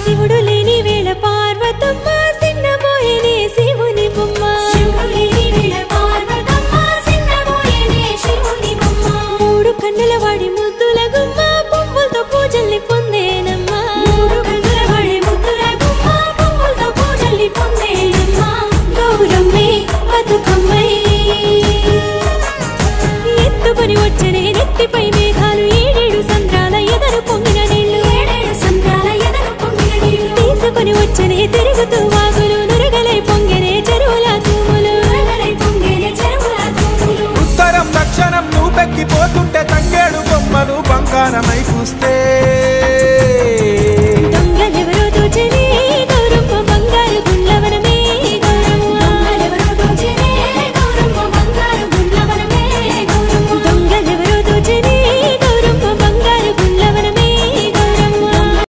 శివుడు లేని వేళ పార్వతమ్మ సిన్నబోయేనే శివుని బొమ్మ మూడు కన్నుల వాడి ముద్దుల గుమ్మ పువ్వులతో పూజల్ని పొందేనమ్మా గౌరమ్మే బతుకమ్మై ఎత్తుకొని వచ్చనే నెత్తిపై మేఘాలు ఏడేడు సంద్రాల ఎదరు పొంగిన నీళ్లు తీసుకొని వచ్చనే తిరుగుతూ వాగులు నురగలై పొంగెనే చెరువుల తూములు ఉత్తరం దక్షిణం నువ్వెక్కిపోతుంటే తంగేడు బొమ్మలు బంగారమై పూస్తే